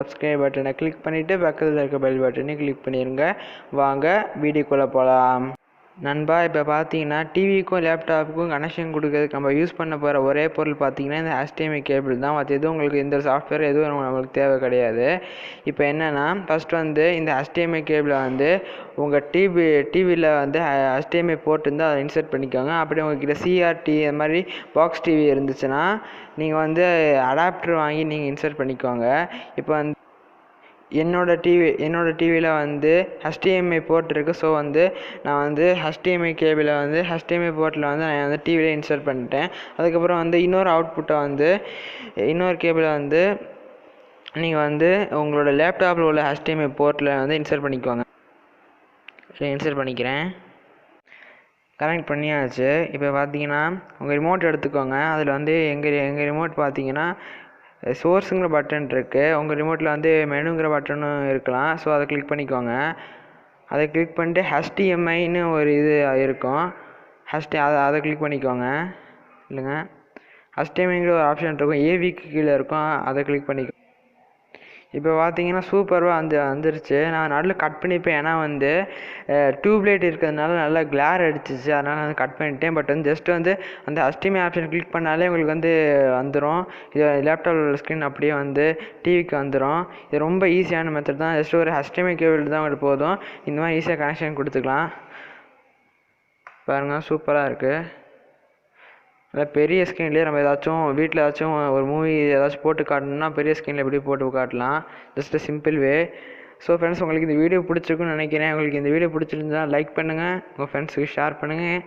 Subscribe பட்டனை click பண்ணிவிட்டு பக்கத்தில் இருக்க பெல் பட்டனையும் கிளிக் பண்ணிடுங்க. வாங்க வீடியோக்குள்ளே போகலாம். நண்பா, இப்போ பார்த்தீங்கன்னா டிவிக்கும் லேப்டாப்புக்கும் கனெக்ஷன் கொடுக்கறதுக்கு நம்ம யூஸ் பண்ண போகிற ஒரே பொருள் பார்த்தீங்கன்னா இந்த HDMI கேபிள் தான். மற்ற எதுவும் உங்களுக்கு இந்த சாஃப்ட்வேர் எதுவும் நம்மளுக்கு தேவை கிடையாது. இப்போ என்னென்னா, ஃபஸ்ட் வந்து இந்த HDMI கேபிளை வந்து உங்கள் டிவியில் வந்து HDMI போர்ட் இருந்தால் அதை இன்சர்ட் பண்ணிக்கோங்க. அப்படி உங்கள்கிட்ட CRT அது மாதிரி பாக்ஸ் டிவி இருந்துச்சுன்னா நீங்கள் வந்து அடாப்டர் வாங்கி நீங்கள் இன்சர்ட் பண்ணிக்கோங்க. இப்போ வந்து என்னோடய டிவியில் வந்து HDMI போர்ட் இருக்குது. ஸோ வந்து நான் வந்து HDMI கேபிளை வந்து HDMI போர்ட்டில் வந்து நான் வந்து டிவியில் இன்சர்ட் பண்ணிட்டேன். அதுக்கப்புறம் வந்து இன்னொரு அவுட்புட்டை வந்து இன்னொரு கேபிளை வந்து நீங்கள் வந்து உங்களோட லேப்டாப்பில் உள்ள HDMI போர்ட்டில் வந்து இன்சர்ட் பண்ணிக்குவாங்க. இன்சர்ட் பண்ணிக்கிறேன். கனெக்ட் பண்ணியாச்சு. இப்போ பார்த்தீங்கன்னா உங்கள் ரிமோட் எடுத்துக்கோங்க. அதில் வந்து எங்கள் ரிமோட் பார்த்தீங்கன்னா சோர்ஸுங்கிற பட்டன் இருக்குது. உங்கள் ரிமோட்டில் வந்து மெனுங்கிற பட்டனும் இருக்கலாம். ஸோ அதை கிளிக் பண்ணிக்கோங்க. அதை கிளிக் பண்ணிட்டு HDMIன்னு ஒரு இது இருக்கும். அதை கிளிக் பண்ணிக்கோங்க. இல்லைங்க, HDMIங்கிற ஒரு ஆப்ஷன் இருக்கும், AVக்கு கீழே இருக்கும். அதை கிளிக் பண்ணிக்கோங்க. இப்போ பார்த்தீங்கன்னா சூப்பராக வந்துருச்சு. நான் நடுவில் கட் பண்ணிப்பேன், ஏன்னா வந்து டியூப்லைட் இருக்கிறதுனால நல்லா கிளார் அடிச்சிச்சு. அதனால் நான் கட் பண்ணிட்டேன். பட் வந்து ஜஸ்ட் வந்து அந்த HDMI ஆப்ஷன் கிளிக் பண்ணாலே உங்களுக்கு வந்து வந்துடும். இது லேப்டாப் ஸ்க்ரீன் அப்படியே வந்து டிவிக்கு வந்துடும். இது ரொம்ப ஈஸியான மெத்தட் தான். ஜஸ்ட் ஒரு HDMI கேபிள் தான் உங்களுக்கு போதும். இந்த மாதிரி ஈஸியாக கனெக்ஷன் கொடுத்துக்கலாம். பாருங்கள், சூப்பராக இருக்குது. நல்லா பெரிய ஸ்க்ரீன்லேயே நம்ம ஏதாச்சும் வீட்டில் ஏதாச்சும் ஒரு மூவி ஏதாச்சும் போட்டு காட்டணும்னா பெரிய ஸ்க்ரீனில் எப்படி போட்டு காட்டலாம். ஜஸ்ட் சிம்பிள் வே. ஸோ ஃப்ரெண்ட்ஸ், உங்களுக்கு இந்த வீடியோ பிடிச்சிருக்குன்னு நினைக்கிறேன். உங்களுக்கு இந்த வீடியோ பிடிச்சிருந்தா லைக் பண்ணுங்கள், உங்கள் ஃப்ரெண்ட்ஸுக்கு ஷேர் பண்ணுங்கள்.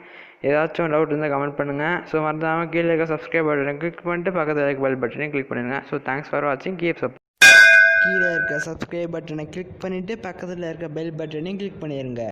ஏதாச்சும் டவுட் இருந்தால் கமெண்ட் பண்ணுங்கள். ஸோ மறக்காமல் கீழே இருக்க சப்ஸ்கிரைப் பட்டனை கிளிக் பண்ணிட்டு பக்கத்தில் இருக்க பெல் பட்டனையும் கிளிக் பண்ணுங்கள். ஸோ தேங்க்ஸ் ஃபார் வாட்சிங். Keep support. கீழே இருக்க சப்ஸ்கிரைப் பட்டனை கிளிக் பண்ணிவிட்டு பக்கத்தில் இருக்க பெல் பட்டனையும் கிளிக் பண்ணிடுங்க.